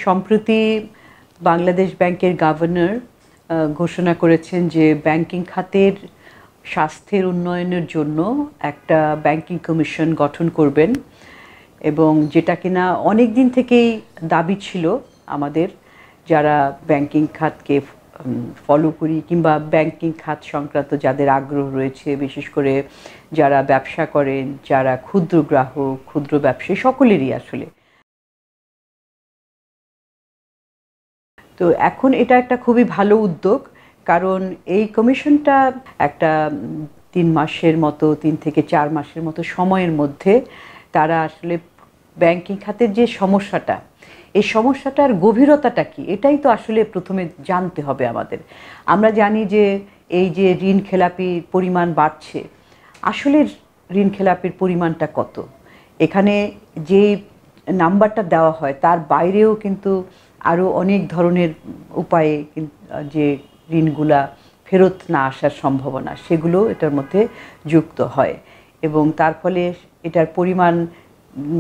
সম্প্রতি বাংলাদেশ ব্যাংকের গভর্নর ঘোষণা করেছেন যে ব্যাংকিং খাতের স্বাস্থ্যের উন্নয়নের জন্য একটা ব্যাংকিং কমিশন গঠন করবেন এবং যেটা কিনা অনেক দিন থেকেই দাবি ছিল আমাদের যারা ব্যাংকিং খাতকে ফলো করি কিংবা ব্যাংকিং খাত সংক্রান্ত যাদের আগ্রহ রয়েছে, বিশেষ করে যারা ব্যবসা করেন, যারা ক্ষুদ্র গ্রাহক, ক্ষুদ্র ব্যবসায়ী, সকলেরই আসলে। তো এখন এটা একটা খুবই ভালো উদ্যোগ, কারণ এই কমিশনটা একটা 3 মাসের মতো, 3 থেকে 4 মাসের মতো সময়ের মধ্যে তারা আসলে ব্যাংকিং খাতের যে সমস্যাটা, এই সমস্যাটার গভীরতাটা কি, এটাই তো আসলে প্রথমে জানতে হবে আমাদের। আমরা জানি যে এই যে ঋণ খেলাপির পরিমাণ বাড়ছে, আসলে ঋণ খেলাপির পরিমাণটা কত, এখানে যে নাম্বারটা দেওয়া হয় তার বাইরেও কিন্তু আরও অনেক ধরনের উপায়ে যে ঋণগুলা ফেরত না আসার সম্ভাবনা, সেগুলো এটার মধ্যে যুক্ত হয় এবং তার ফলে এটার পরিমাণ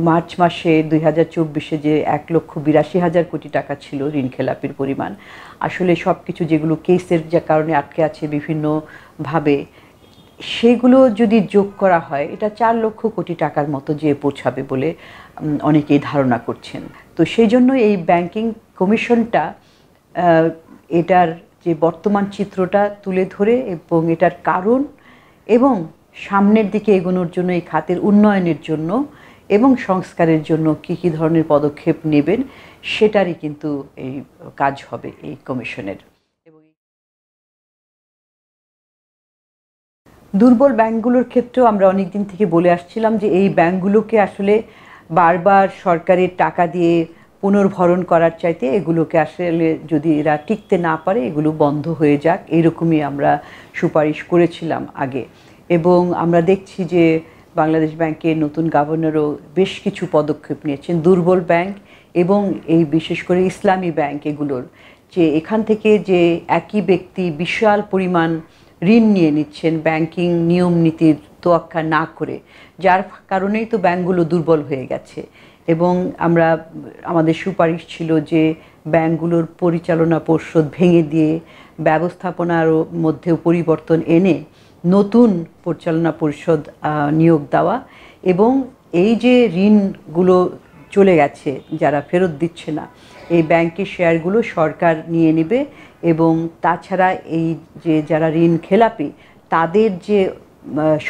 মার্চ মাসে 2024-এ যে 1,82,000 কোটি টাকা ছিল ঋণ খেলাপির পরিমাণ, আসলে সব কিছু যেগুলো কেসের যে কারণে আটকে আছে বিভিন্নভাবে, সেগুলো যদি যোগ করা হয় এটা 4 লক্ষ কোটি টাকার মতো যেয়ে পৌঁছাবে বলে অনেকেই ধারণা করছেন। তো সেই জন্য এই ব্যাংকিং কমিশনটা এটার যে বর্তমান চিত্রটা তুলে ধরে এবং এটার কারণ এবং সামনের দিকে এগোনোর জন্য, এই খাতের উন্নয়নের জন্য এবং সংস্কারের জন্য কী কী ধরনের পদক্ষেপ নেবেন, সেটারই কিন্তু এই কাজ হবে এই কমিশনের। দুর্বল ব্যাংকগুলোর ক্ষেত্রেও আমরা অনেক দিন থেকে বলে আসছিলাম যে এই ব্যাংকগুলোকে আসলে বারবার সরকারের টাকা দিয়ে পুনর্ভরণ করার চাইতে এগুলোকে আসলে যদি এরা টিকতে না পারে এগুলো বন্ধ হয়ে যাক, এরকমই আমরা সুপারিশ করেছিলাম আগে। এবং আমরা দেখছি যে বাংলাদেশ ব্যাংকের নতুন গভর্নরও বেশ কিছু পদক্ষেপ নিয়েছেন দুর্বল ব্যাংক এবং এই বিশেষ করে ইসলামী ব্যাংক এগুলোর, যে এখান থেকে যে একই ব্যক্তি বিশাল পরিমাণ ঋণ নিয়ে নিচ্ছেন ব্যাংকিং নিয়ম নীতির তোয়াক্কা না করে, যার কারণেই তো ব্যাংকগুলো দুর্বল হয়ে গেছে। এবং আমাদের সুপারিশ ছিল যে ব্যাংকগুলোর পরিচালনা পর্ষদ ভেঙে দিয়ে ব্যবস্থাপনার মধ্যেও পরিবর্তন এনে নতুন পরিচালনা পরিষদ নিয়োগ দেওয়া এবং এই যে ঋণগুলো চলে গেছে যারা ফেরত দিচ্ছে না, এই ব্যাংকের শেয়ারগুলো সরকার নিয়ে নেবে এবং তাছাড়া এই যে যারা ঋণ খেলাপি তাদের যে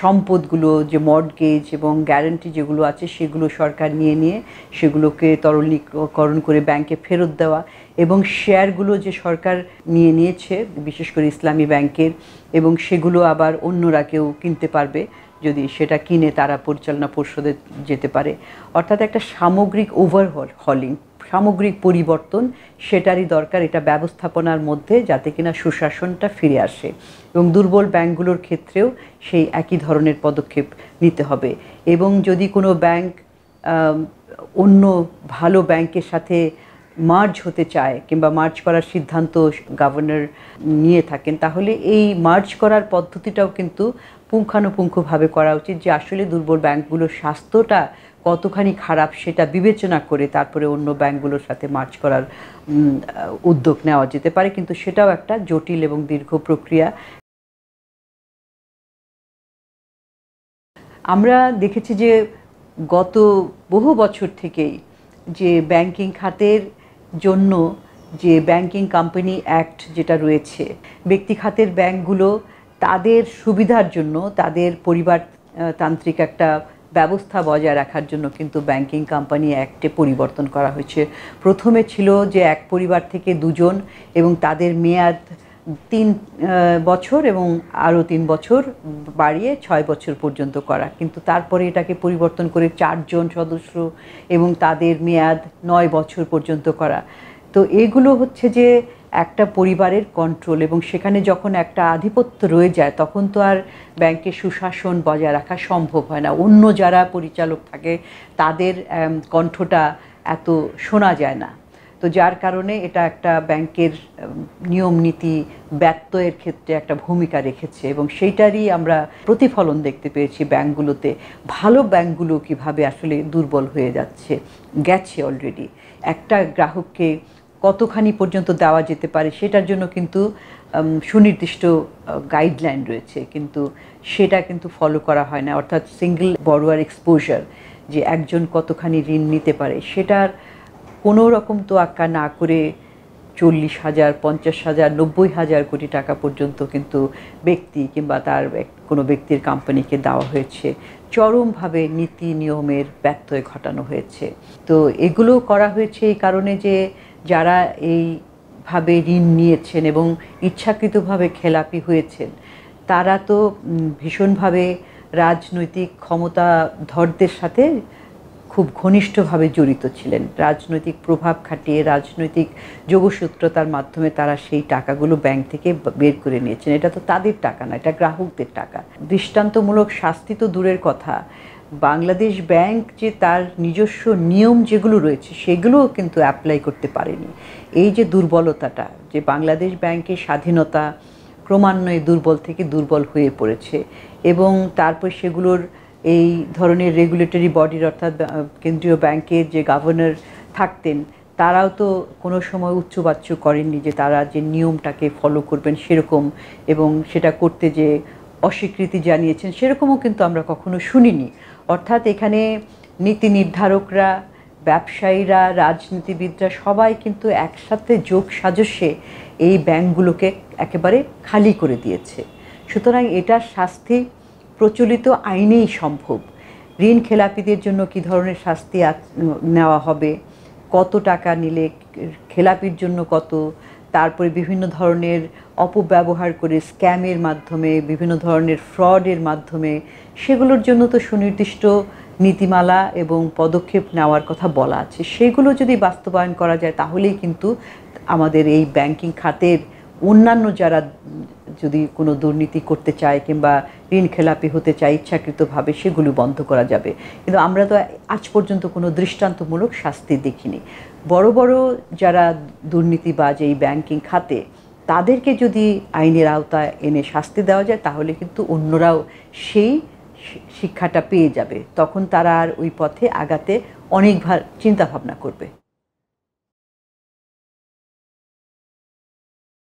সম্পদগুলো, যে মর্টগেজ এবং গ্যারান্টি যেগুলো আছে সেগুলো সরকার নিয়ে সেগুলোকে তরলীকরণ করে ব্যাংকে ফেরত দেওয়া এবং শেয়ারগুলো যে সরকার নিয়েছে বিশেষ করে ইসলামী ব্যাংকের, এবং সেগুলো আবার অন্যরা কেউ কিনতে পারবে যদি সেটা কিনে তারা পরিচালনা পর্ষদে যেতে পারে। অর্থাৎ একটা সামগ্রিক ওভারহলিং, সামগ্রিক পরিবর্তন সেটারই দরকার এটা ব্যবস্থাপনার মধ্যে, যাতে কিনা সুশাসনটা ফিরে আসে এবং দুর্বল ব্যাংকগুলোর ক্ষেত্রেও সেই একই ধরনের পদক্ষেপ নিতে হবে। এবং যদি কোনো ব্যাংক অন্য ভালো ব্যাংকের সাথে মার্জ হতে চায় কিংবা মার্জ করার সিদ্ধান্ত গভর্নর নিয়ে থাকেন, তাহলে এই মার্জ করার পদ্ধতিটাও কিন্তু পুঙ্খানুপুঙ্খভাবে করা উচিত, যে আসলে দুর্বল ব্যাংকগুলোর স্বাস্থ্যটা কতখানি খারাপ সেটা বিবেচনা করে তারপরে অন্য ব্যাংকগুলোর সাথে মার্জ করার উদ্যোগ নেওয়া যেতে পারে, কিন্তু সেটাও একটা জটিল এবং দীর্ঘ প্রক্রিয়া। আমরা দেখেছি যে গত বহু বছর থেকেই যে ব্যাংকিং খাতের জন্য যে ব্যাংকিং কোম্পানি অ্যাক্ট যেটা রয়েছে, ব্যক্তি খাতের ব্যাংকগুলো তাদের সুবিধার জন্য, তাদের পরিবারতান্ত্রিক একটা ব্যবস্থা বজায় রাখার জন্য কিন্তু ব্যাংকিং কোম্পানি অ্যাক্টে পরিবর্তন করা হয়েছে। প্রথমে ছিল যে এক পরিবার থেকে 2 জন এবং তাদের মেয়াদ 3 বছর এবং আরও 3 বছর বাড়িয়ে 6 বছর পর্যন্ত করা, কিন্তু তারপরে এটাকে পরিবর্তন করে 4 জন সদস্য এবং তাদের মেয়াদ 9 বছর পর্যন্ত করা। তো এগুলো হচ্ছে যে একটা পরিবারের কন্ট্রোল, এবং সেখানে যখন একটা আধিপত্য রয়ে যায় তখন তো আর ব্যাংকের সুশাসন বজায় রাখা সম্ভব হয় না। অন্য যারা পরিচালক থাকে তাদের কণ্ঠটা এত শোনা যায় না। তো যার কারণে এটা একটা ব্যাংকের নিয়ম নীতি ব্যত্যয়ের ক্ষেত্রে একটা ভূমিকা রেখেছে এবং সেইটারই আমরা প্রতিফলন দেখতে পেয়েছি ব্যাংকগুলোতে। ভালো ব্যাংকগুলো কিভাবে আসলে দুর্বল হয়ে গেছে অলরেডি, একটা গ্রাহককে কতখানি পর্যন্ত দেওয়া যেতে পারে সেটার জন্য কিন্তু সুনির্দিষ্ট গাইডলাইন রয়েছে, কিন্তু সেটা কিন্তু ফলো করা হয় না। অর্থাৎ সিঙ্গেল বড়োয়ার এক্সপোজার, যে একজন কতখানি ঋণ নিতে পারে, সেটার কোনো রকম তোয়াক্কা না করে 40,000, 50,000, 90,000 কোটি টাকা পর্যন্ত কিন্তু ব্যক্তি কিংবা তার কোনো ব্যক্তির কোম্পানিকে দেওয়া হয়েছে। চরমভাবে নীতি নিয়মের ব্যত্যয় ঘটানো হয়েছে। তো এগুলো করা হয়েছে এই কারণে যে যারা এইভাবে ঋণ নিয়েছেন এবং ইচ্ছাকৃতভাবে খেলাপি হয়েছেন, তারা তো ভীষণভাবে রাজনৈতিক ক্ষমতাধরদের সাথে খুব ঘনিষ্ঠভাবে জড়িত ছিলেন। রাজনৈতিক প্রভাব খাটিয়ে, রাজনৈতিক যোগসূত্রতার মাধ্যমে তারা সেই টাকাগুলো ব্যাংক থেকে বের করে নিয়েছেন। এটা তো তাদের টাকা না, এটা গ্রাহকদের টাকা। দৃষ্টান্তমূলক শাস্তি তো দূরের কথা, বাংলাদেশ ব্যাংক যে তার নিজস্ব নিয়ম যেগুলো রয়েছে সেগুলোও কিন্তু অ্যাপ্লাই করতে পারেনি। এই যে দুর্বলতাটা, যে বাংলাদেশ ব্যাংকের স্বাধীনতা ক্রমান্বয়ে দুর্বল থেকে দুর্বল হয়ে পড়েছে, এবং তারপর সেগুলোর এই ধরনের রেগুলেটরি বডির, অর্থাৎ কেন্দ্রীয় ব্যাংকের যে গভর্নর থাকতেন, তারাও তো কোনো সময় উচ্চবাচ্য করেননি যে তারা যে নিয়মটাকে ফলো করবেন সেরকম, এবং সেটা করতে যে অস্বীকৃতি জানিয়েছেন সেরকমও কিন্তু আমরা কখনো শুনিনি। অর্থাৎ এখানে নীতি নির্ধারকরা, ব্যবসায়ীরা, রাজনীতিবিদরা সবাই কিন্তু একসাথে যোগ সাজস্যে এই ব্যাংকগুলোকে একেবারে খালি করে দিয়েছে। সুতরাং এটার শাস্তি প্রচলিত আইনেই সম্ভব। ঋণ খেলাপিদের জন্য কী ধরনের শাস্তি নেওয়া হবে, কত টাকা নিলে খেলাপির জন্য কত, তারপরে বিভিন্ন ধরনের অপব্যবহার করে স্ক্যামের মাধ্যমে, বিভিন্ন ধরনের ফ্রডের মাধ্যমে, সেগুলোর জন্য তো সুনির্দিষ্ট নীতিমালা এবং পদক্ষেপ নেওয়ার কথা বলা আছে। সেগুলো যদি বাস্তবায়ন করা যায় তাহলেই কিন্তু আমাদের এই ব্যাংকিং খাতের অন্যান্য যারা যদি কোনো দুর্নীতি করতে চায় কিংবা ঋণ খেলাপি হতে চায় ইচ্ছাকৃতভাবে, সেগুলো বন্ধ করা যাবে। কিন্তু আমরা তো আজ পর্যন্ত কোনো দৃষ্টান্তমূলক শাস্তি দেখিনি। বড় বড় যারা দুর্নীতিবাজ এই ব্যাংকিং খাতে, তাদেরকে যদি আইনের আওতায় এনে শাস্তি দেওয়া যায় তাহলে কিন্তু অন্যরাও সেই শিক্ষাটা পেয়ে যাবে। তখন তারা আর ওই পথে আগাতে অনেকবার চিন্তা ভাবনা করবে।